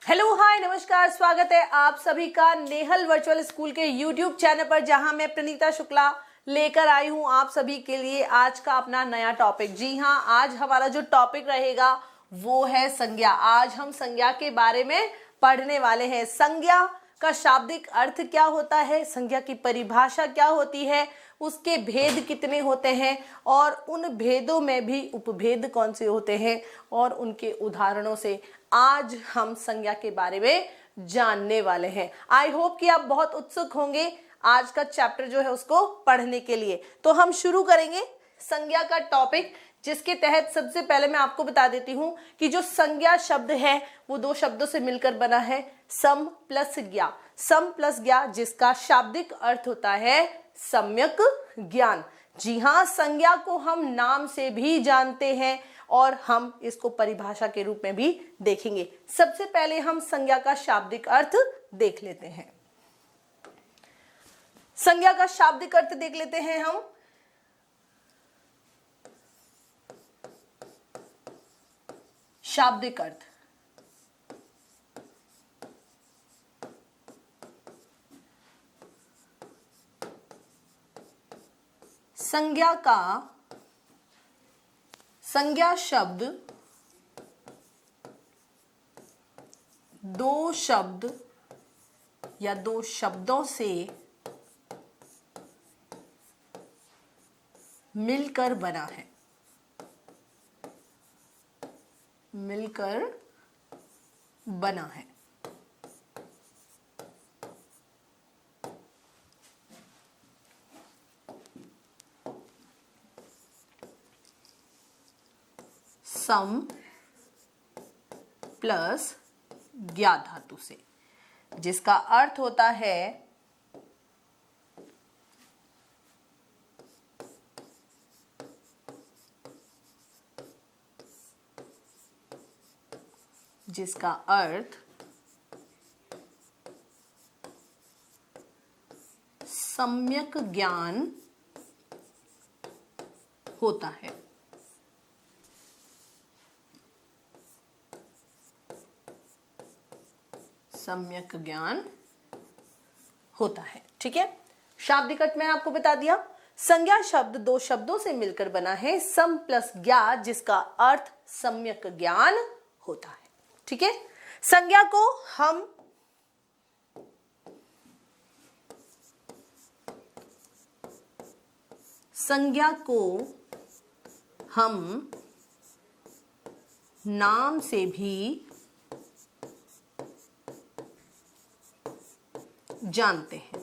Hello hi नमस्कार, स्वागत है आप सभी का नेहल वर्चुअल स्कूल के यूट्यूब चैनल पर, जहां मैं प्रणीता शुक्ला लेकर आई हूं आप सभी के लिए आज का अपना नया टॉपिक। जी हां, आज हमारा जो टॉपिक रहेगा वो है संज्ञा। आज हम संज्ञा के बारे में पढ़ने वाले हैं। संज्ञा का शाब्दिक अर्थ क्या होता है, संज्ञा की परिभाषा क्या होती है, उसके भेद कितने होते हैं और उन भेदों में भी उपभेद कौन से होते हैं और उनके उदाहरणों से आज हम संज्ञा के बारे में जानने वाले हैं। आई होप कि आप बहुत उत्सुक होंगे आज का चैप्टर जो है उसको पढ़ने के लिए। तो हम शुरू करेंगे संज्ञा का टॉपिक, जिसके तहत सबसे पहले मैं आपको बता देती हूं कि जो संज्ञा शब्द है वो दो शब्दों से मिलकर बना है, सम प्लस ज्ञा। सम प्लस ज्ञा, जिसका शाब्दिक अर्थ होता है सम्यक ज्ञान। जी हाँ, संज्ञा को हम नाम से भी जानते हैं और हम इसको परिभाषा के रूप में भी देखेंगे। सबसे पहले हम संज्ञा का शाब्दिक अर्थ देख लेते हैं। संज्ञा का शाब्दिक अर्थ देख लेते हैं हम। शाब्दिक अर्थ, संज्ञा शब्द दो शब्द या दो शब्दों से मिलकर बना है। मिलकर बना है। सम प्लस ज्ञा धातु से, जिसका अर्थ होता है जिसका अर्थ सम्यक ज्ञान होता है। सम्यक ज्ञान होता है। ठीक है, शाब्दिक अर्थ मैंने आपको बता दिया। संज्ञा शब्द दो शब्दों से मिलकर बना है, सम प्लस ज्ञा, जिसका अर्थ सम्यक ज्ञान होता है। ठीक है, संज्ञा को हम नाम से भी जानते हैं।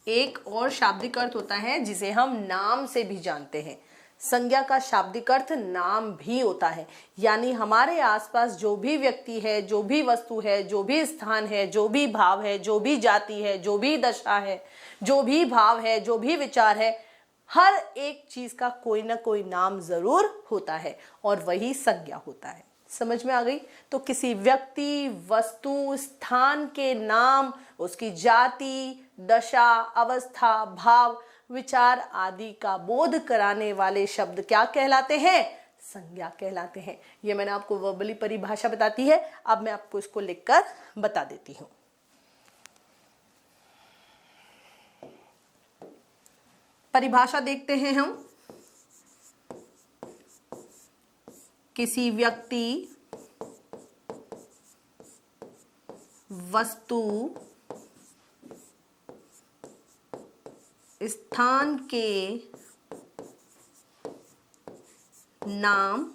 एक और शाब्दिक अर्थ होता है जिसे हम नाम से भी जानते हैं। संज्ञा का शाब्दिक अर्थ नाम भी होता है, यानी हमारे आसपास जो भी व्यक्ति है, जो भी वस्तु है, जो भी स्थान है, जो भी भाव है, जो भी जाति है, जो भी दशा है, जो भी भाव है, जो भी विचार है, हर एक चीज का कोई ना कोई नाम जरूर होता है और वही संज्ञा होता है। समझ में आ गई? तो किसी व्यक्ति, वस्तु, स्थान के नाम, उसकी जाति, दशा, अवस्था, भाव, विचार आदि का बोध कराने वाले शब्द क्या कहलाते हैं? संज्ञा कहलाते हैं। ये मैंने आपको वर्बली परिभाषा बताती है, अब मैं आपको इसको लिखकर बता देती हूं। परिभाषा देखते हैं हम। किसी व्यक्ति, वस्तु, स्थान के नाम,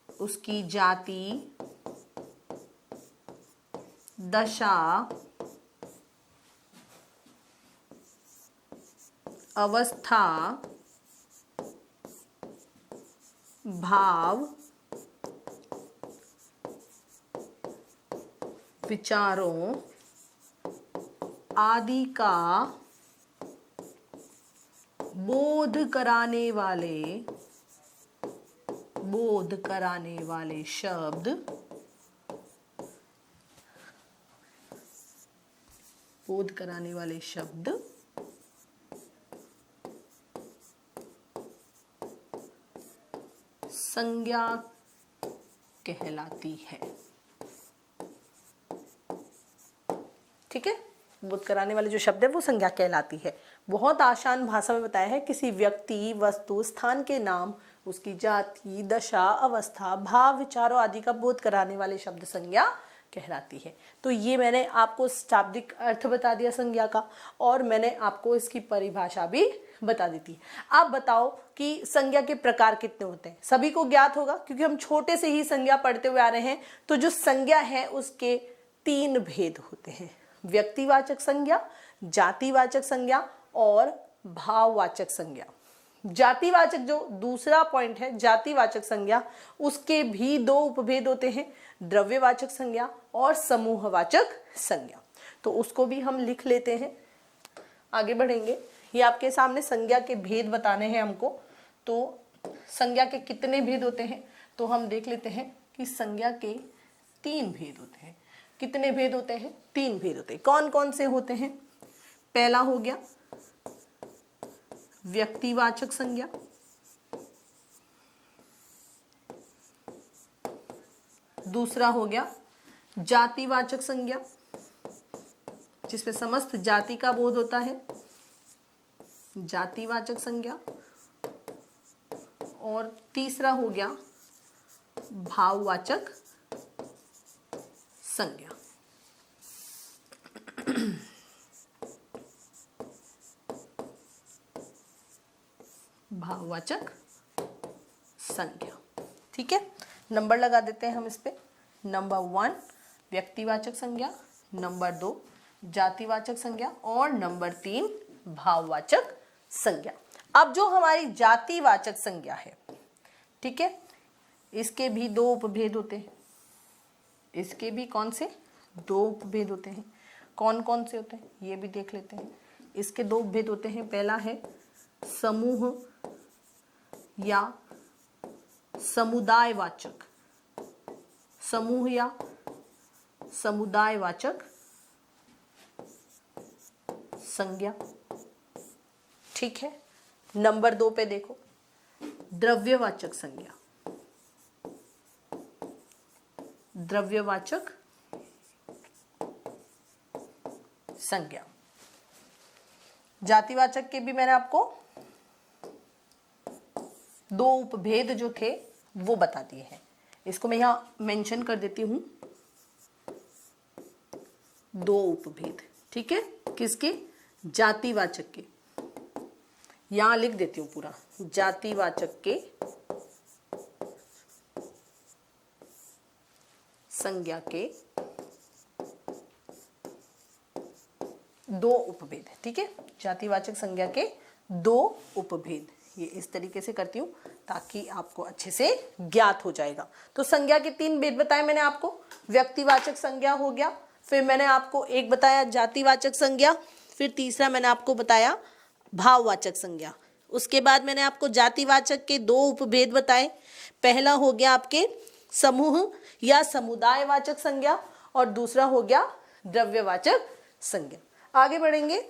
उसकी जाति, दशा, अवस्था, भाव, विचारों आदि का बोध कराने वाले शब्द संज्ञा कहलाती है। ठीक है, बोध कराने वाले जो शब्द है वो संज्ञा कहलाती है। बहुत आसान भाषा में बताया है, किसी व्यक्ति, वस्तु, स्थान के नाम, उसकी जाति, दशा, अवस्था, भाव, विचारों आदि का बोध कराने वाले शब्द संज्ञा कहलाती है। तो ये मैंने आपको शाब्दिक अर्थ बता दिया संज्ञा का, और मैंने आपको इसकी परिभाषा भी बता दी थी। आप बताओ कि संज्ञा के प्रकार कितने होते हैं? सभी को ज्ञात होगा क्योंकि हम छोटे से ही संज्ञा पढ़ते हुए आ रहे हैं। तो जो संज्ञा है उसके 3 भेद होते हैं: व्यक्तिवाचक संज्ञा, जातिवाचक संज्ञा और भाववाचक संज्ञा। जातिवाचक जो दूसरा पॉइंट है, जातिवाचक संज्ञा, उसके भी 2 उपभेद होते हैं: द्रव्यवाचक संज्ञा और समूहवाचक संज्ञा। तो उसको भी हम लिख लेते हैं, आगे बढ़ेंगे। ये आपके सामने संज्ञा के भेद बताने हैं हमको। तो संज्ञा के कितने भेद होते हैं? तो हम देख लेते हैं कि संज्ञा के 3 भेद होते हैं। कितने भेद होते हैं? 3 भेद होते हैं। कौन कौन से होते हैं? पहला हो गया व्यक्तिवाचक संज्ञा, दूसरा हो गया जातिवाचक संज्ञा, जिसमें समस्त जाति का बोध होता है, जातिवाचक संज्ञा, और तीसरा हो गया भाववाचक संज्ञा। भाववाचक संज्ञा। ठीक है, नंबर लगा देते हैं हम इस पे। नंबर 1 व्यक्तिवाचक संज्ञा, नंबर 2 जातिवाचक संज्ञा और नंबर 3 भाववाचक संज्ञा। अब जो हमारी जातिवाचक संज्ञा है, ठीक है, इसके भी 2 उपभेद होते हैं। इसके भी कौन से? 2 उपभेद होते हैं। कौन कौन से होते हैं ये भी देख लेते हैं। इसके 2 उपभेद होते हैं। पहला है समूह या समुदायवाचक, समूह या समुदायवाचक संज्ञा। ठीक है, नंबर 2 पे देखो द्रव्यवाचक संज्ञा, द्रव्यवाचक संज्ञा। जातिवाचक के भी मैंने आपको 2 उपभेद जो थे वो बता दिए हैं। इसको मैं यहां मेंशन कर देती हूं, 2 उपभेद। ठीक है, किसके? जातिवाचक के। यहां लिख देती हूं पूरा, जातिवाचक के संज्ञा के 2 उपभेद। ठीक है, जातिवाचक संज्ञा के 2 उपभेद। ये इस तरीके से करती हूँ ताकि आपको अच्छे से ज्ञात हो जाएगा। तो संज्ञा के 3 भेद बताए मैंने आपको। व्यक्तिवाचक संज्ञा हो गया, फिर मैंने आपको एक बताया जातिवाचक संज्ञा, फिर तीसरा मैंने आपको बताया भाववाचक संज्ञा। उसके बाद मैंने आपको जातिवाचक के 2 उपभेद बताए। पहला हो गया आपके समूह या समुदायवाचक संज्ञा और दूसरा हो गया द्रव्यवाचक संज्ञा। आगे बढ़ेंगे,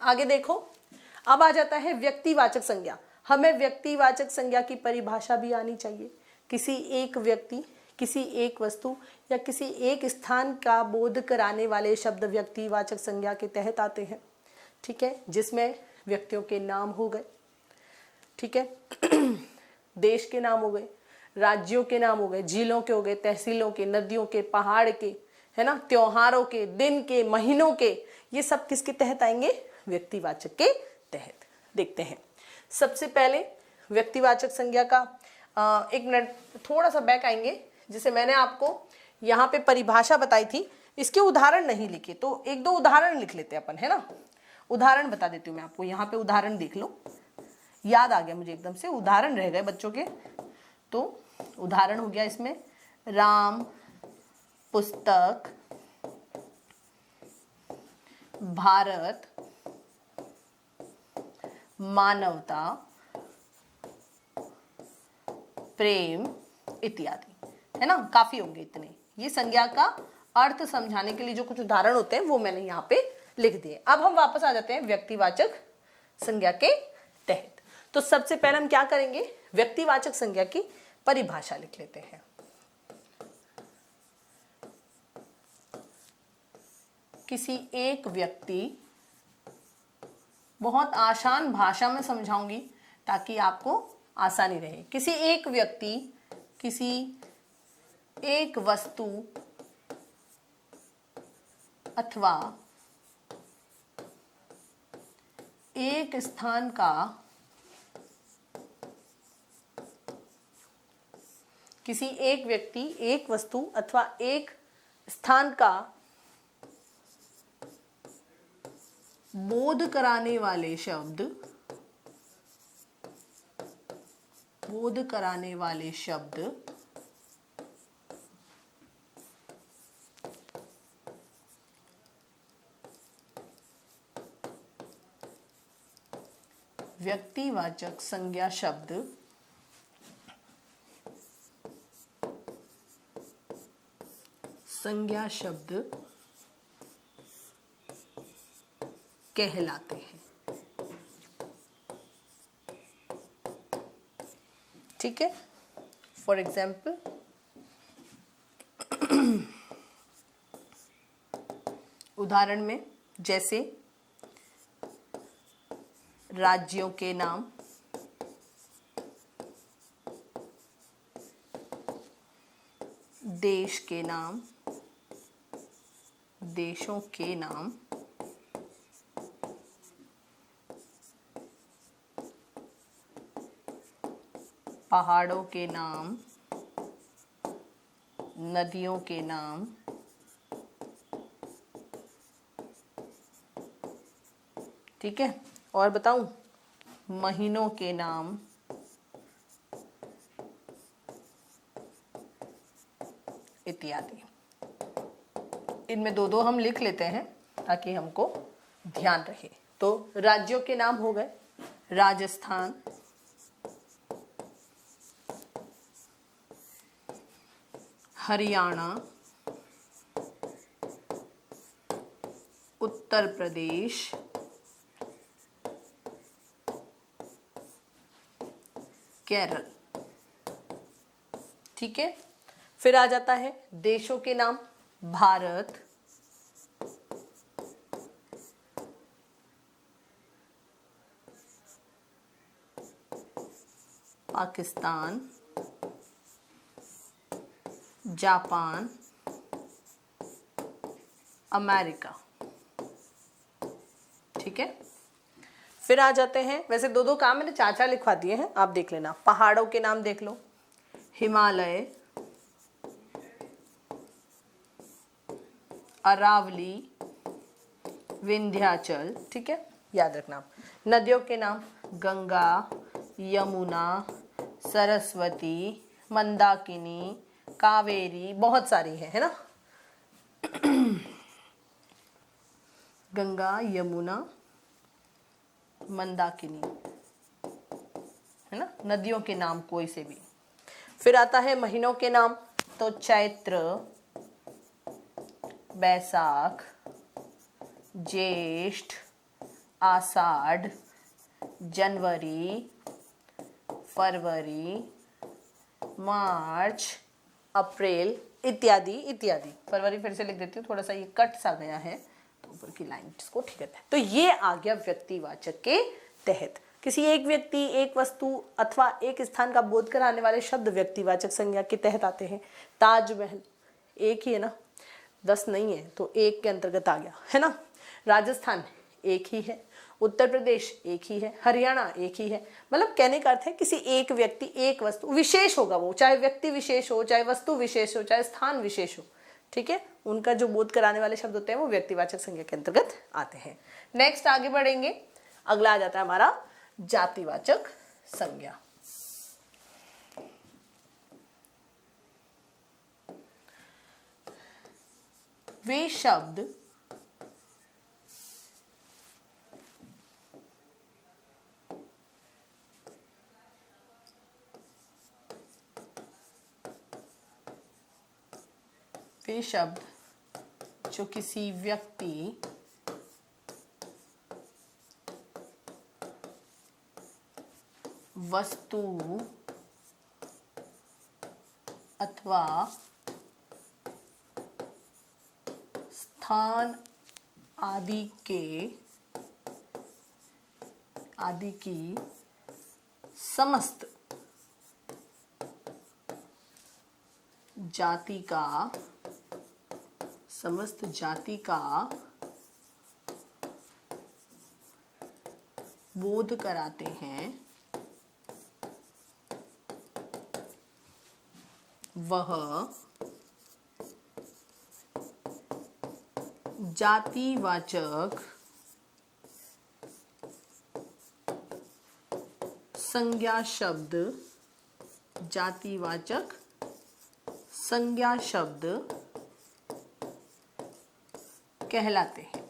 आगे देखो, अब आ जाता है व्यक्तिवाचक संज्ञा। हमें व्यक्तिवाचक संज्ञा की परिभाषा भी आनी चाहिए। किसी एक व्यक्ति, किसी एक वस्तु या किसी एक स्थान का बोध कराने वाले शब्द व्यक्तिवाचक संज्ञा के तहत आते हैं। ठीक है, जिसमें व्यक्तियों के नाम हो गए, ठीक है, देश के नाम हो गए, राज्यों के नाम हो गए, जिलों के हो गए, तहसीलों के, नदियों के, पहाड़ के, है ना, त्योहारों के, दिन के, महीनों के, ये सब किसके तहत आएंगे? व्यक्तिवाचक के तहत। देखते हैं, सबसे पहले व्यक्तिवाचक संज्ञा का 1 मिनट थोड़ा सा बैक आएंगे। जिसे मैंने आपको यहाँ पे परिभाषा बताई थी, इसके उदाहरण नहीं लिखे, तो 1-2 उदाहरण लिख लेते हैं अपन, है ना। उदाहरण बता देती हूँ मैं आपको, यहाँ पे उदाहरण देख लो। याद आ गया मुझे एकदम से, उदाहरण रह गए बच्चों के। तो उदाहरण हो गया इसमें राम, पुस्तक, भारत, मानवता, प्रेम इत्यादि, है ना। काफी होंगे इतने। ये संज्ञा का अर्थ समझाने के लिए जो कुछ उदाहरण होते हैं वो मैंने यहाँ पे लिख दिए। अब हम वापस आ जाते हैं व्यक्तिवाचक संज्ञा के तहत। तो सबसे पहले हम क्या करेंगे, व्यक्तिवाचक संज्ञा की परिभाषा लिख लेते हैं। किसी एक व्यक्ति, बहुत आसान भाषा में समझाऊंगी ताकि आपको आसानी रहे। किसी एक व्यक्ति, किसी एक वस्तु अथवा एक स्थान का, किसी एक व्यक्ति, एक वस्तु अथवा एक स्थान का बोध कराने वाले शब्द, बोध कराने वाले शब्द व्यक्तिवाचक संज्ञा शब्द कहलाते हैं। ठीक है, फॉर एग्जाम्पल उदाहरण में जैसे राज्यों के नाम, देश के नाम, देशों के नाम, पहाड़ों के नाम, नदियों के नाम, ठीक है, और बताऊं, महीनों के नाम, इत्यादि। इनमें दो दो हम लिख लेते हैं ताकि हमको ध्यान रहे। तो राज्यों के नाम हो गए, राजस्थान, हरियाणा, उत्तर प्रदेश, केरल। ठीक है, फिर आ जाता है देशों के नाम, भारत, पाकिस्तान, जापान, अमेरिका। ठीक है, फिर आ जाते हैं, वैसे दो दो काम मैंने चार चार लिखवा दिए हैं, आप देख लेना। पहाड़ों के नाम देख लो, हिमालय, अरावली, विंध्याचल। ठीक है, याद रखना। नदियों के नाम, गंगा, यमुना, सरस्वती, मंदाकिनी, कावेरी, बहुत सारी है ना। गंगा, यमुना, मंदाकिनी, है ना, नदियों के नाम कोई से भी। फिर आता है महीनों के नाम, तो चैत्र, बैसाख, ज्येष्ठ, आषाढ़, जनवरी, फरवरी, मार्च, अप्रैल, इत्यादि इत्यादि। फरवरी फिर से लिख देती हूँ, थोड़ा सा ये कट सा गया है तो ऊपर की लाइन इसको ठीक है। तो ये आ गया व्यक्तिवाचक के तहत। किसी एक व्यक्ति, एक वस्तु अथवा एक स्थान का बोध कराने वाले शब्द व्यक्तिवाचक संज्ञा के तहत आते हैं। ताजमहल एक ही है ना, 10 नहीं है तो एक के अंतर्गत आ गया, है ना। राजस्थान एक ही है, उत्तर प्रदेश एक ही है, हरियाणा एक ही है। मतलब कहने का अर्थ है किसी एक व्यक्ति, एक वस्तु, विशेष होगा वो, चाहे व्यक्ति विशेष हो, चाहे वस्तु विशेष हो, चाहे स्थान विशेष हो। ठीक है, उनका जो बोध कराने वाले शब्द होते हैं वो व्यक्तिवाचक संज्ञा के अंतर्गत आते हैं। नेक्स्ट आगे बढ़ेंगे, अगला आ जाता है हमारा जातिवाचक संज्ञा। वे शब्द जो किसी व्यक्ति, वस्तु अथवा स्थान आदि की समस्त जाति का बोध कराते हैं, वह जातिवाचक संज्ञा शब्द कहलाते हैं।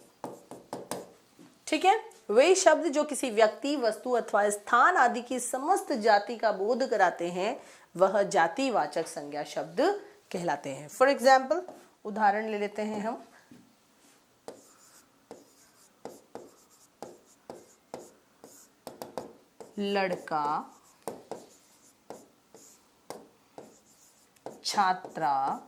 ठीक है, वे शब्द जो किसी व्यक्ति, वस्तु अथवा स्थान आदि की समस्त जाति का बोध कराते हैं वह जातिवाचक संज्ञा शब्द कहलाते हैं। फॉर एग्जाम्पल उदाहरण ले लेते हैं हम। लड़का, छात्रा,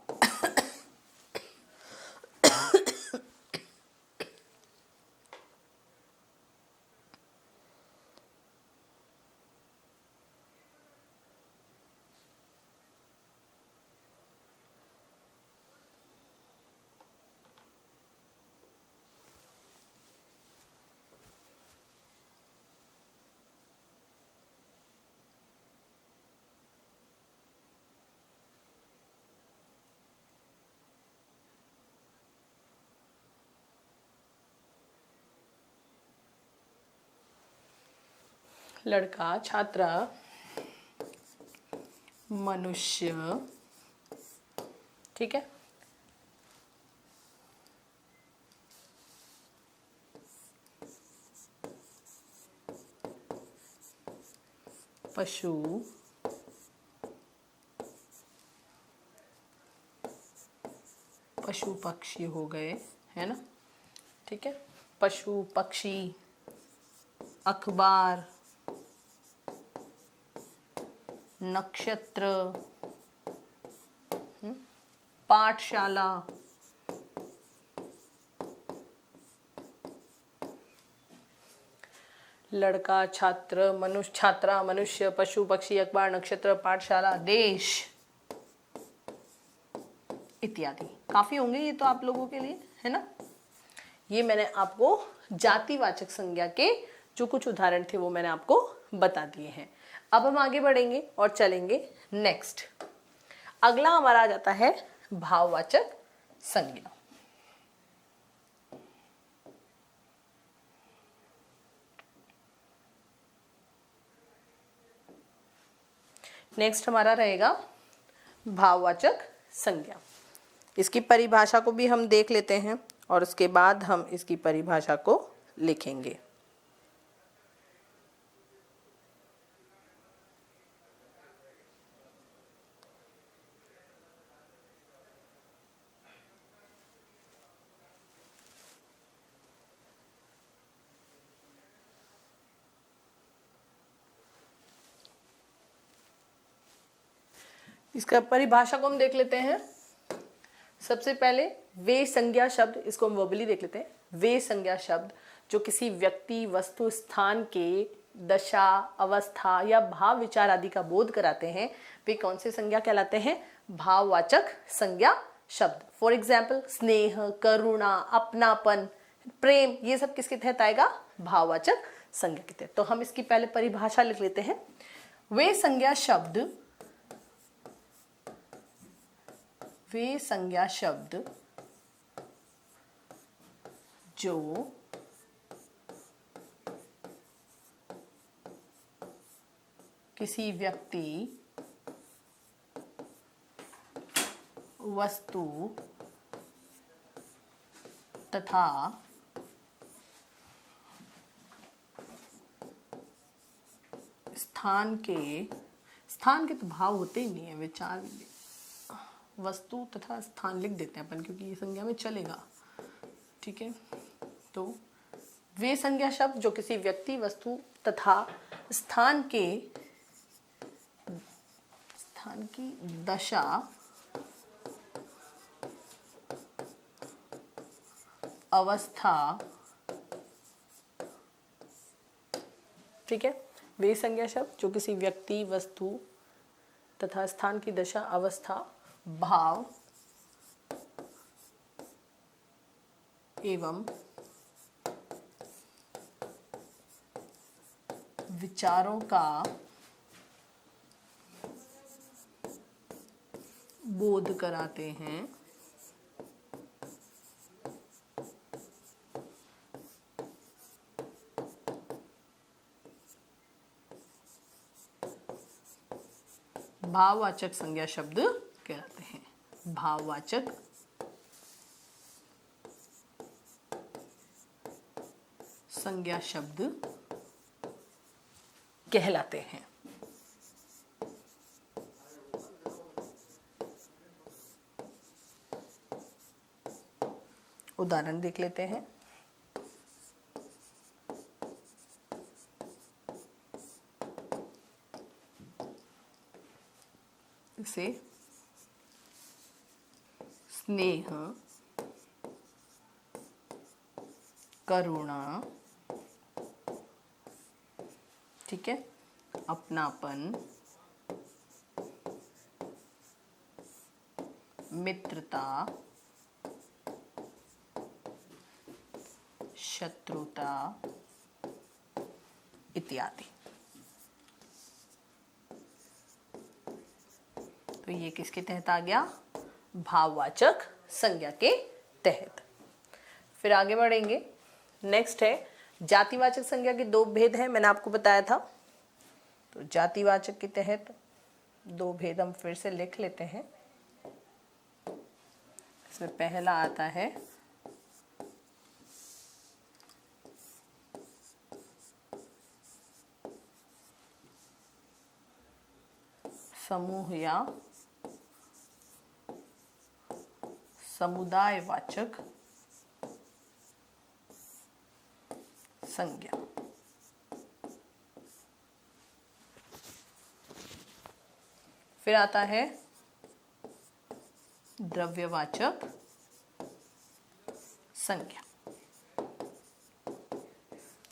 लड़का, छात्रा, मनुष्य, ठीक है, पशु, पक्षी हो गए, है ना, ठीक है, पशु पक्षी, अखबार, नक्षत्र, पाठशाला, लड़का, छात्रा, मनुष्य, पशु पक्षी, अखबार, नक्षत्र, पाठशाला, देश इत्यादि। काफी होंगे ये तो आप लोगों के लिए, है ना। ये मैंने आपको जातिवाचक संज्ञा के जो कुछ उदाहरण थे वो मैंने आपको बता दिए हैं। अब हम आगे बढ़ेंगे और चलेंगे नेक्स्ट। अगला हमारा आ जाता है भाववाचक संज्ञा। नेक्स्ट हमारा रहेगा भाववाचक संज्ञा। इसकी परिभाषा को भी हम देख लेते हैं और उसके बाद हम इसकी परिभाषा को लिखेंगे। इसका परिभाषा को हम देख लेते हैं। सबसे पहले वे संज्ञा शब्द, इसको हम वर्बली देख लेते हैं। वे संज्ञा शब्द जो किसी व्यक्ति, वस्तु, स्थान के दशा, अवस्था या भाव, विचार आदि का बोध कराते हैं वे कौन से संज्ञा कहलाते हैं? भाववाचक संज्ञा शब्द। फॉर एग्जाम्पल स्नेह, करुणा, अपनापन, प्रेम, ये सब किसके तहत आएगा? भाववाचक संज्ञा के तहत। तो हम इसकी पहले परिभाषा लिख लेते हैं। वे संज्ञा शब्द जो किसी व्यक्ति, वस्तु तथा स्थान के तो भाव होते ही नहीं है, विचार, वस्तु तथा स्थान लिख देते हैं अपन क्योंकि ये संज्ञा में चलेगा। ठीक है, तो वे संज्ञा शब्द जो किसी व्यक्ति, वस्तु तथा स्थान के स्थान की दशा अवस्था, ठीक है। वे संज्ञा शब्द जो किसी व्यक्ति, वस्तु तथा स्थान की दशा, अवस्था, भाव एवं विचारों का बोध कराते हैं, भाववाचक संज्ञा शब्द कहते हैं। भाववाचक संज्ञा शब्द कहलाते हैं। उदाहरण देख लेते हैं। से स्नेह, करुणा, ठीक है, अपनापन, मित्रता, शत्रुता इत्यादि। तो ये किसके तहत आ गया? भाववाचक संज्ञा के तहत। फिर आगे बढ़ेंगे। नेक्स्ट है जातिवाचक संज्ञा के दो भेद हैं, मैंने आपको बताया था। तो जातिवाचक के तहत दो भेद हम फिर से लिख लेते हैं। इसमें पहला आता है समूह या समुदायवाचक संज्ञा। फिर आता है द्रव्यवाचक संज्ञा।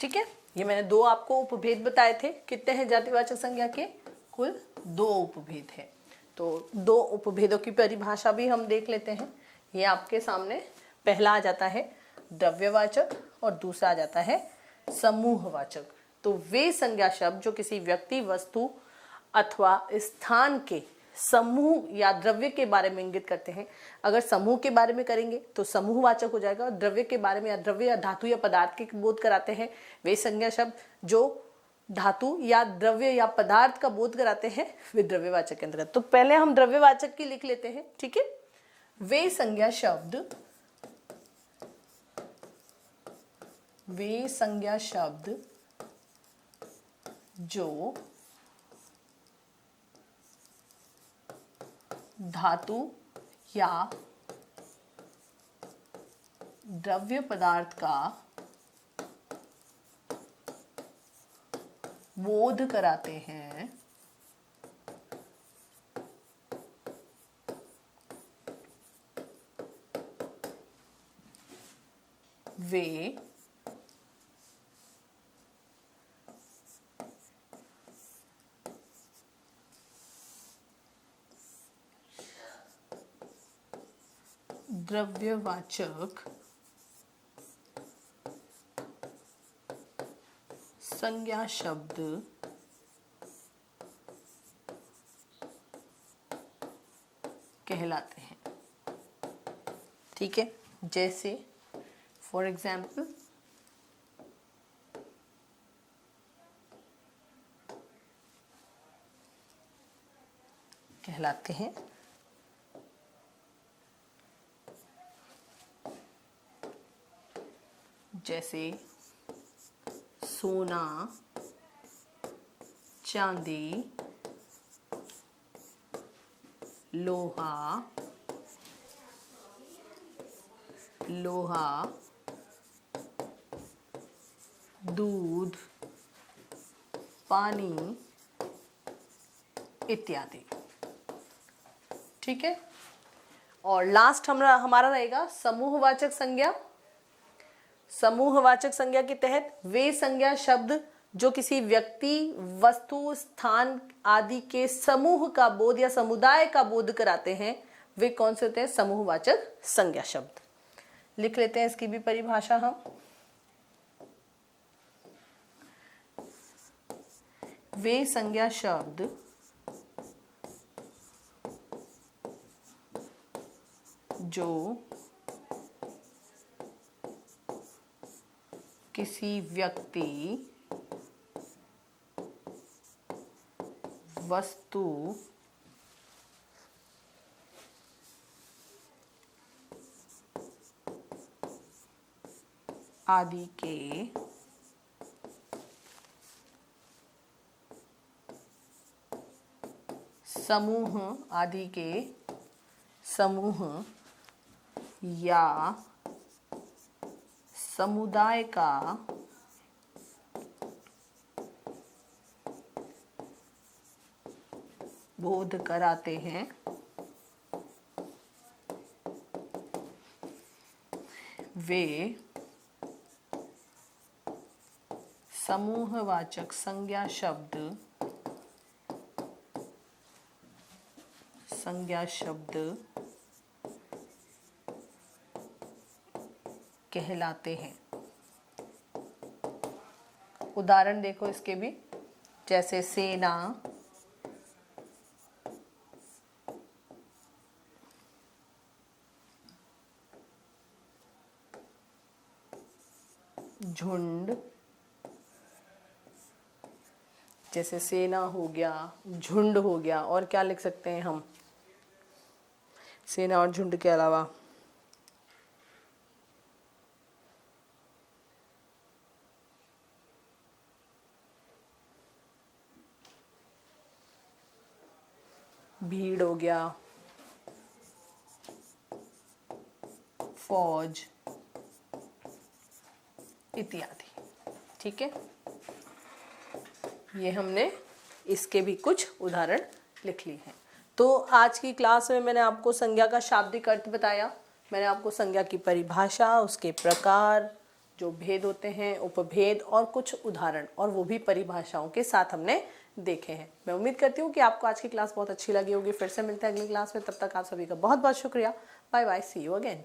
ठीक है, ये मैंने दो आपको उपभेद बताए थे। कितने हैं जातिवाचक संज्ञा के? कुल दो उपभेद है। तो दो उपभेदों की परिभाषा भी हम देख लेते हैं। ये आपके सामने पहला आ जाता है द्रव्यवाचक और दूसरा आ जाता है समूहवाचक। तो वे संज्ञा शब्द जो किसी व्यक्ति, वस्तु अथवा स्थान के समूह या द्रव्य के बारे में इंगित करते हैं। अगर समूह के बारे में करेंगे तो समूहवाचक हो जाएगा, और द्रव्य के बारे में या द्रव्य या धातु या पदार्थ के बोध कराते हैं वे संज्ञा शब्द जो धातु या द्रव्य या पदार्थ का बोध कराते हैं वे द्रव्यवाचक के अंतर्गत। तो पहले हम द्रव्यवाचक की लिख लेते हैं। ठीक है, वे संज्ञा शब्द जो धातु या द्रव्य पदार्थ का बोध कराते हैं वे द्रव्यवाचक संज्ञा शब्द कहलाते हैं। ठीक है, जैसे फॉर एग्जाम्पल कहलाते हैं जैसे सोना, चांदी, लोहा, दूध, पानी इत्यादि। ठीक है। और लास्ट हमारा रहेगा समूहवाचक संज्ञा। समूहवाचक संज्ञा के तहत वे संज्ञा शब्द जो किसी व्यक्ति, वस्तु, स्थान आदि के समूह का बोध या समुदाय का बोध कराते हैं, वे कौन से होते हैं? समूहवाचक संज्ञा शब्द। लिख लेते हैं इसकी भी परिभाषा हम। वे संज्ञा शब्द जो किसी व्यक्ति, वस्तु, आदि के समूह या समुदाय का बोध कराते हैं, वे समूहवाचक संज्ञा शब्द कहलाते हैं। उदाहरण देखो इसके भी, जैसे सेना, झुंड, जैसे सेना हो गया, झुंड हो गया, और क्या लिख सकते हैं हम सेना और झुंड के अलावा? भीड़ हो गया, फौज इत्यादि। ठीक है, ये हमने इसके भी कुछ उदाहरण लिख लिए हैं। तो आज की क्लास में मैंने आपको संज्ञा का शाब्दिक अर्थ बताया, मैंने आपको संज्ञा की परिभाषा, उसके प्रकार, जो भेद होते हैं, उपभेद, और कुछ उदाहरण, और वो भी परिभाषाओं के साथ हमने देखे हैं। मैं उम्मीद करती हूँ कि आपको आज की क्लास बहुत अच्छी लगी होगी। फिर से मिलते हैं अगली क्लास में, तब तक आप सभी का बहुत बहुत शुक्रिया। Bye bye, see you again.